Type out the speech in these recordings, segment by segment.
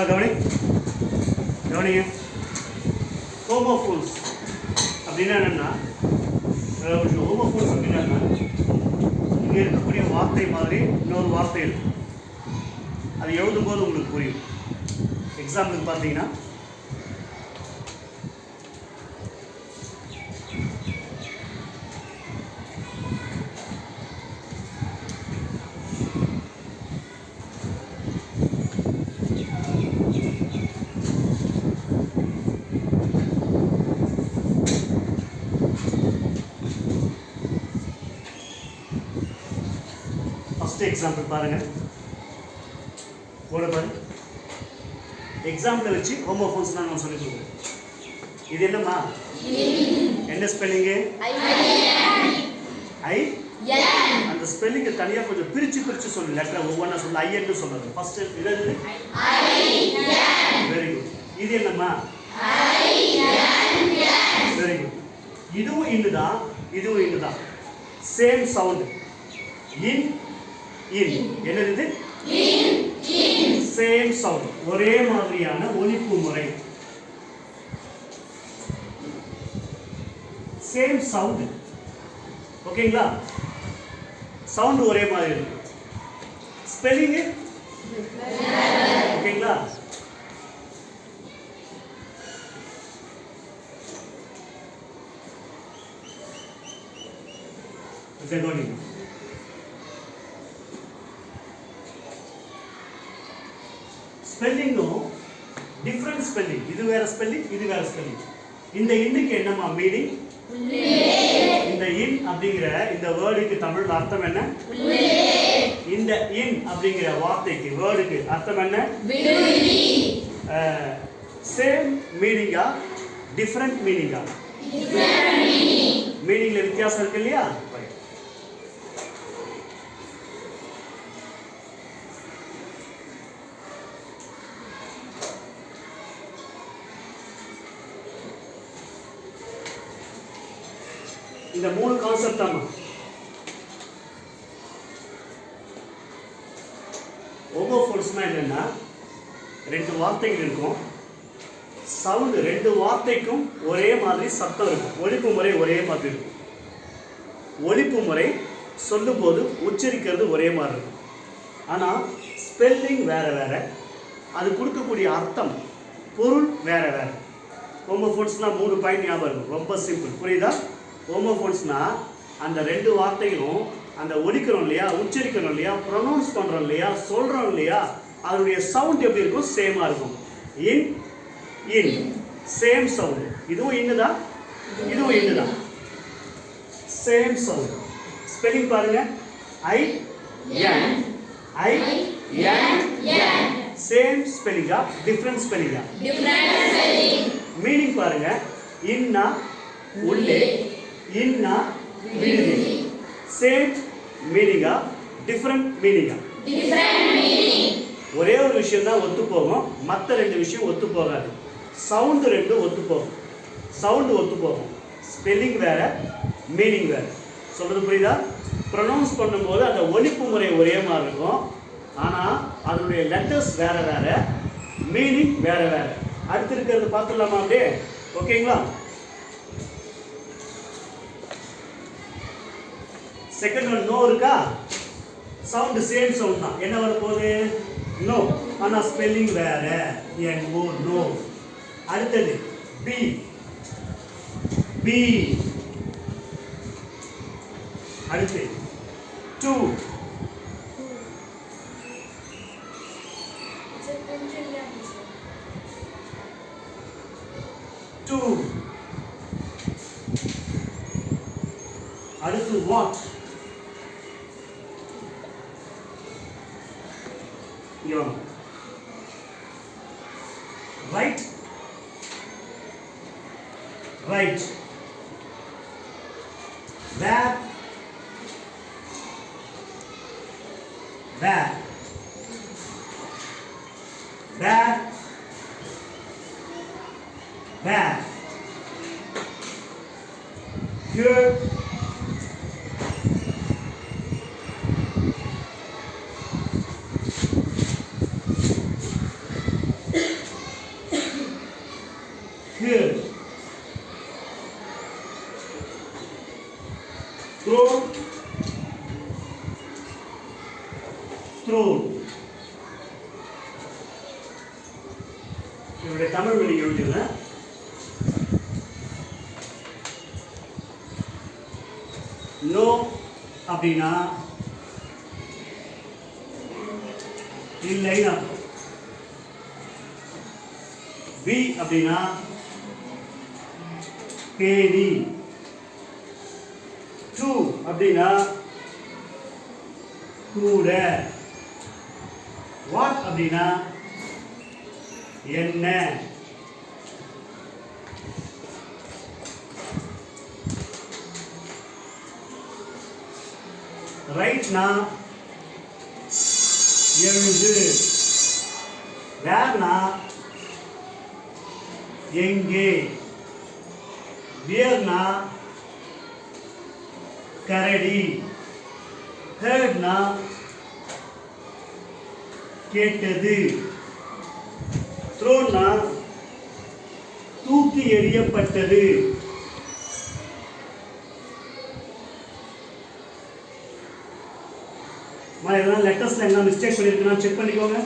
கவனி கவனிங்க. ஹோமோஃபோன்ஸ் அப்படின்னா என்னென்னா, ஹோமோஃபோன்ஸ் அப்படின்னா இங்கே இருக்கக்கூடிய வார்த்தை மாதிரி இன்னொரு வார்த்தை இருக்கும். அது எழுதும்போது உங்களுக்கு புரியும். எக்ஸாம்பிளுக்கு பார்த்தீங்கன்னா, எக்ஸாம்பிள் பாருங்க, போட பாரு. எக்ஸாம்பிள் வச்சு ஹோமோஃபோன்ஸ் நான் சொல்லி கொடுக்குறேன். இது என்னம்மா? என்ன ஸ்பெல்லிங்கு? ஐ. அந்த ஸ்பெல்லிங்கை தனியாக கொஞ்சம் பிரிச்சு சொல்லு. லெட்டரை ஒவ்வொன்றா சொல்லு. ஐன்னு சொல்றது ஃபர்ஸ்ட். இது வெரி குட். இது என்னம்மா? Very good. இதுவும் இன்னுதான், இதுவும் இன்னுதான். Same sound. In in. என்னது? Same sound. ஒரே மாதிரியான ஒலிப்பு முறை. Same sound. ஓகேங்களா? சவுண்ட் ஒரே மாதிரி இருக்கு. ஸ்பெல்லிங் ஓகேங்களா? ஸ்பெல்லிங்கும் டிஃப்ரெண்ட் ஸ்பெல்லிங். இது வேற ஸ்பெல்லிங், இது வேற ஸ்பெல்லிங். இந்த இன்னுக்கு என்னமா மீனிங்? இந்த இன் அப்படிங்கிற இந்த வேர்டுக்கு தமிழ் அர்த்தம் என்ன? இந்த இன் அப்படிங்கிற வார்த்தைக்கு வேர்டுக்கு அர்த்தம் என்ன? சேம் மீனிங்கா டிஃப்ரெண்ட் மீனிங்கா? மீனிங்ல வித்தியாசம் இருக்கு இல்லையா? இந்த மூணு கான்செப்ட் தான். ஹோமோஃபோன்ஸ்னா என்னன்னா, ரெண்டு வார்த்தைகள் இருக்கும். சவுண்ட் ரெண்டு வார்த்தைக்கும் ஒரே மாதிரி சத்தம் இருக்கும். ஒலிப்பு முறை ஒரே மாதிரி இருக்கும். ஒலிப்பு முறை சொல்லும்போது உச்சரிக்கிறது ஒரே மாதிரி இருக்கும். ஆனால் ஸ்பெல்லிங் வேற வேற. அது கொடுக்கக்கூடிய அர்த்தம், பொருள் வேற வேற. ஹோமோஃபோன்ஸ்னால் 3 பாயிண்ட் ஞாபகம் இருக்கும். ரொம்ப சிம்பிள். புரியுதா? ஹோமோஃபோன்ஸ்னா அந்த ரெண்டு வார்த்தைகளும் அந்த ஒலிக்கிறோம் இல்லையா, உச்சரிக்கிறோம் இல்லையா, ப்ரொனவுன்ஸ் பண்ணுறோம் இல்லையா, சொல்கிறோம் இல்லையா, அதனுடைய சவுண்ட் எப்படி இருக்கும்? சேமாக இருக்கும். In in same sound. இதுவும் இன்னுதான், இதுவும் இன்னுதான். Same sound. ஸ்பெல்லிங் பாருங்க. I N I N N. Same ஸ்பெல்லிங்கா டிஃப்ரெண்ட் ஸ்பெல்லிங்கா? மீனிங் பாருங்க. இன்னா உள்ளே, இன்னா விடுதி. சேம் மீனிங்கா டிஃப்ரெண்ட் மீனிங்கா? ஒரே ஒரு விஷயம் தான் ஒத்து போகும், மற்ற ரெண்டு விஷயம் ஒத்து போகாது. சவுண்ட் ரெண்டு ஒத்து போகும். சவுண்ட் ஒத்து போகும், ஸ்பெல்லிங் வேற, மீனிங் வேற. சொல்றது புரியுதா? ப்ரொனவுன்ஸ் பண்ணும்போது அந்த ஒலிப்பு முறை ஒரே மாதிரி இருக்கும். ஆனால் அதனுடைய லெட்டர்ஸ் வேற வேற, மீனிங் வேற வேற. அடுத்து இருக்கிறது பார்த்துடலாமா அப்படியே? ஓகேங்களா? செகண்ட் ஒன் நோ இருக்கா? சவுண்ட் சேம் சவுண்ட் தான். என்ன வர போகுது? நோ. ஆனால் ஸ்பெல்லிங் வேற. N O no. அடுத்தது பி பி. அடுத்து டூ. டூ. அடுத்து what. Right write. Where where where wear. Here. இவருடைய தமிழ் மொழி எழுதிடுறேன். நோ அப்படின்னா இல்லைன்னு அர்த்தம். பி அப்படின்னா பேடி. டூ அப்படின்னா கூட. வாட் அப்படின்னா என்ன. ரைட்னா எழுது. வேர்னா எங்கே. வியர்னா கரடி. ஹெர்ட்னா கேட்டது. த்ரோன்னா தூக்கி எறியப்பட்டது. இதெல்லாம் லெட்டர்ஸ்ல என்ன மிஸ்டேக் பண்ணிருக்குன்னா செக் பண்ணிக்கோங்க.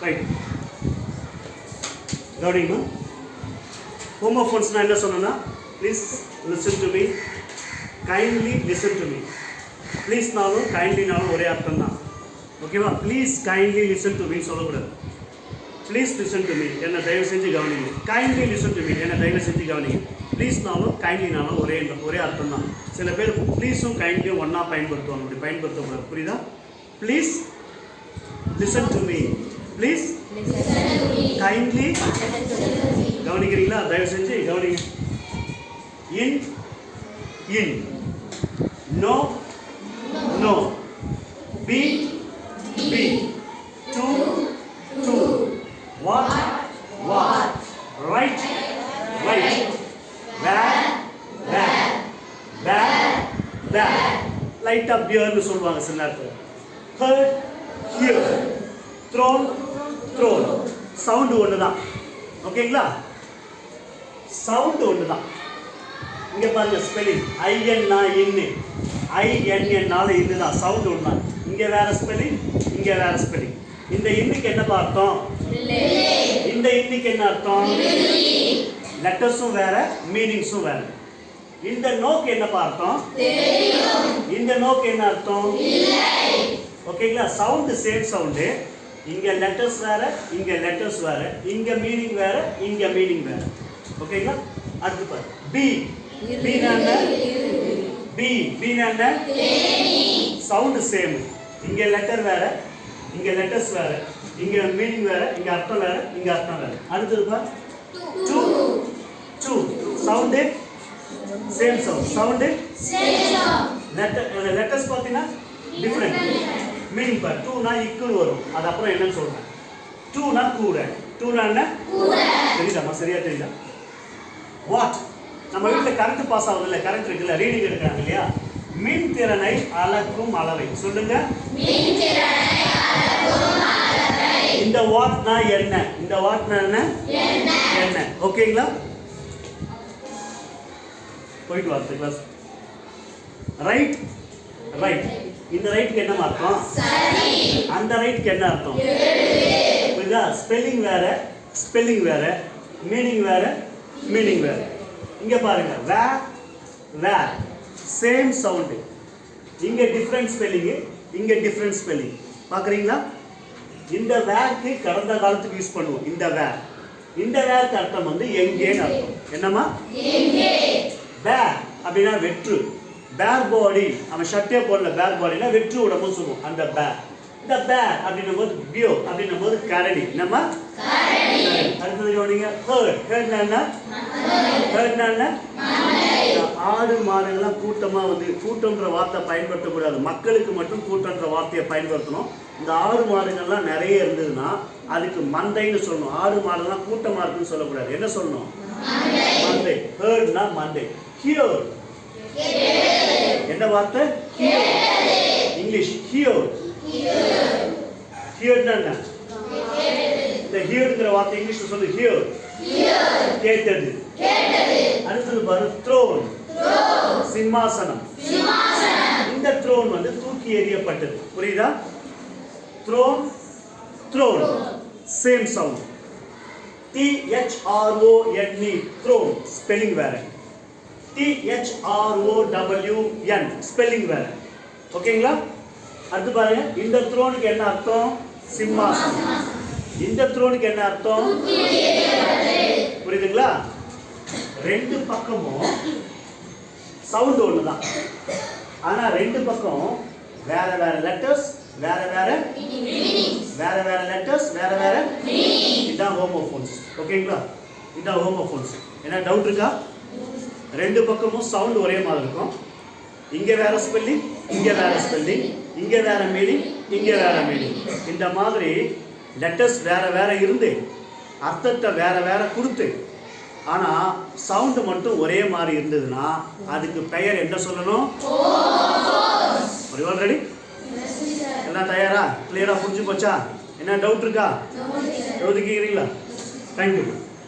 ரைட், கவனிங்க. ஹோமோஃபோன்ஸ்னா என்ன சொன்னா, please listen to me, kindly listen to me. ப்ளீஸ்னாலும் கைண்ட்லினாலும் ஒரே அர்த்தம் தான். ஓகேவா? Please kindly listen to me சொல்லக்கூடாது. ப்ளீஸ் லிசன் டு மீ, என்ன தயவு செஞ்சு கவனிங்க. கைண்ட்லி லிசன் டு மீ, என்ன தயவு செஞ்சு கவனிங்க. ப்ளீஸ்னாலும் கைண்ட்லினாலும் ஒரே அர்த்தம் தான். சில பேர் ப்ளீஸும் கைண்ட்லியும் ஒன்றா பயன்படுத்துவாங்க. அப்படி பயன்படுத்தக்கூடாது. புரியுதா? Please listen to me, please kindly. கவனிக்கிறீங்களா? தயவு செஞ்சு கவனிங்க. In inn, no know, be bee, to two, what watt, right write, where wear, pair pear. லைட்டாக பியர்னு சொல்லுவாங்க சில நேரத்தில். Heard here, throne thrown. Sound ஒன்று தான். ஓகேங்களா? சவுண்டு ஒன்று தான். இங்கே பாருங்க ஸ்பெல்லிங். ஐஎன்னா இன்னு, ஐஎன்என்னால இது தான். சவுண்டு ஒன்று தான். இங்கே வேற ஸ்பெல்லிங், இங்கே வேற ஸ்பெல்லிங். இந்த இன்னைக்கு என்ன அர்த்தம்? இந்த இன்னைக்கு என்ன அர்த்தம்? லெட்டர்ஸும் வேற, மீனிங்ஸும் வேற. இந்த நோக்கு என்ன அர்த்தம்? இந்த நோக்கு என்ன அர்த்தம்? ஓகேங்களா? Sound same sound. இங்க லெட்டர்ஸ் வேற, இங்க லெட்டர்ஸ் வேற, இங்க மீனிங் வேற, இங்க மீனிங் வேற. ஓகேங்களா? அடுத்து பாரு. பி பீனா என்ன? பி பீனா என்ன? Sound same. இங்க லெட்டர் வேற, இங்க லெட்டர்ஸ் வேற, இங்க மீனிங் வேற, இங்க அர்த்தம் வேற, இங்க அர்த்தம் வேற. அடுத்து பாரு. Two to, sound same sound. Sound letters பார்த்தீங்கன்னா டிஃப்ரெண்ட். மீனிங் பாரு. டூனா இக்குன்னு வரும். அது அப்புறம் என்னன்னு சொல்றேன். டூனா கூட. டூனா என்ன? தெரியுதாம்மா? சரியா தெரியுதா? வாட். நம்ம வீட்டில் கரண்ட் பாஸ் ஆகுது இல்லை, கரண்ட் இருக்குல்ல, ரீடிங் எடுக்கிறாங்க இல்லையா? மின் திறனை அளக்கும் அளவை சொல்லுங்க. இந்த வாட்னா என்ன? இந்த வாட்னா என்ன? என்ன. ஓகேங்களா? போயிட்டு வார்த்தை கிளாஸ். Right right. இந்த ரைட்டுக்கு என்ன அர்த்தம்? அந்த ரைட்டுக்கு என்ன அர்த்தம்? புரியுதா? ஸ்பெல்லிங் வேற, ஸ்பெல்லிங் வேற, மீனிங் வேற, மீனிங் வேற. இங்க பாருங்க. வே வே, சேம் சவுண்டு. இங்க டிஃப்ரெண்ட் ஸ்பெல்லிங், இங்க டிஃப்ரெண்ட் ஸ்பெல்லிங். பாக்குறீங்களா? இந்த வேர்க்கு கடந்த காலத்துக்கு யூஸ் பண்ணுவோம். இந்த வேர், இந்த வேர்க்கு அர்த்தம் வந்து எங்கேன்னு அர்த்தம். என்னமா? பேர் அப்படின்னா வெற்று. பேர் பாடி, அவன் ஷர்ட்டே போடல, பேர் பாடினா வெற்று உடம்புன்னு சொல்லுவோம். அந்த பேர். இந்த பேர் அப்படின்னும் போது பியோ அப்படின்னும் போது கரடி. நம்ம அடுத்தது கவனிங்க. ஹர்ட். ஹர்ட்னா என்ன? ஹர்ட்னா என்ன? ஆடு மாடுகள்லாம் கூட்டமாக வந்து, கூட்டம்ன்ற வார்த்தை பயன்படுத்தக்கூடாது. மக்களுக்கு மட்டும் கூட்டம்ன்ற வார்த்தையை பயன்படுத்தணும். இந்த ஆடு மாடுகள்லாம் நிறைய இருந்ததுன்னா அதுக்கு மந்தைன்னு சொல்லணும். ஆடு மாடுகள்லாம் கூட்டமாக இருக்குன்னு சொல்லக்கூடாது. என்ன சொல்லணும்? மந்தை. ஹர்ட்னா மந்தை. ஹியர் என்ன வார்த்தை? English here. ஹியர்னா என்ன? இந்த ஹியர்ங்கிற வார்த்தை இங்கிலீஷ்ல சொல்லு. ஹியர் கேட்டது. அடுத்தது பாரு. த்ரோன், சிம்மாசனம். இந்த த்ரோன் வந்து தூக்கி எறியப்பட்டது. புரியுதா? Thrown throne. Same sound. THRONE throne spelling வேற. THROWN ஸ்பெல்லிங் வேற. ஓகேங்களா? அடுத்து பாருங்க, இந்த த்ரோனுக்கு என்ன அர்த்தம்? சிம்மாசனம். இந்த த்ரோனுக்கு என்ன அர்த்தம்? புரியுதுங்களா? ரெண்டு பக்கமும் சவுண்ட் ஒண்ணுதான், ஆனா ரெண்டு பக்கம் வேற வேற லெட்டர்ஸ், வேற வேற லெட்டர்ஸ், வேற வேற. இதான் ஹோமோஃபோன்ஸ். ஓகேங்களா? இதான் ஹோமோஃபோன்ஸ். என்ன டவுட் இருக்கா? ரெண்டு பக்கமும் சவுண்ட் ஒரே மாதிரி இருக்கும். இங்க வேற ஸ்பெல்லிங், இங்க வேற ஸ்பெல்லிங், இங்க வேற மீனிங், இங்க வேற மீனிங். இந்த மாதிரி லெட்டர்ஸ் வேற வேற இருந்து அர்த்தத்தை வேற வேற கொடுத்து ஆனா சவுண்ட் மட்டும் ஒரே மாதிரி இருந்ததுன்னா அதுக்கு பெயர் என்ன சொல்லணும்? ரெடி? எல்லாம் தயாரா? கிளியரா புரிஞ்சு போச்சா? என்ன டவுட் இருக்கா? எழுதிக்கிறீங்களா? தேங்க்யூ.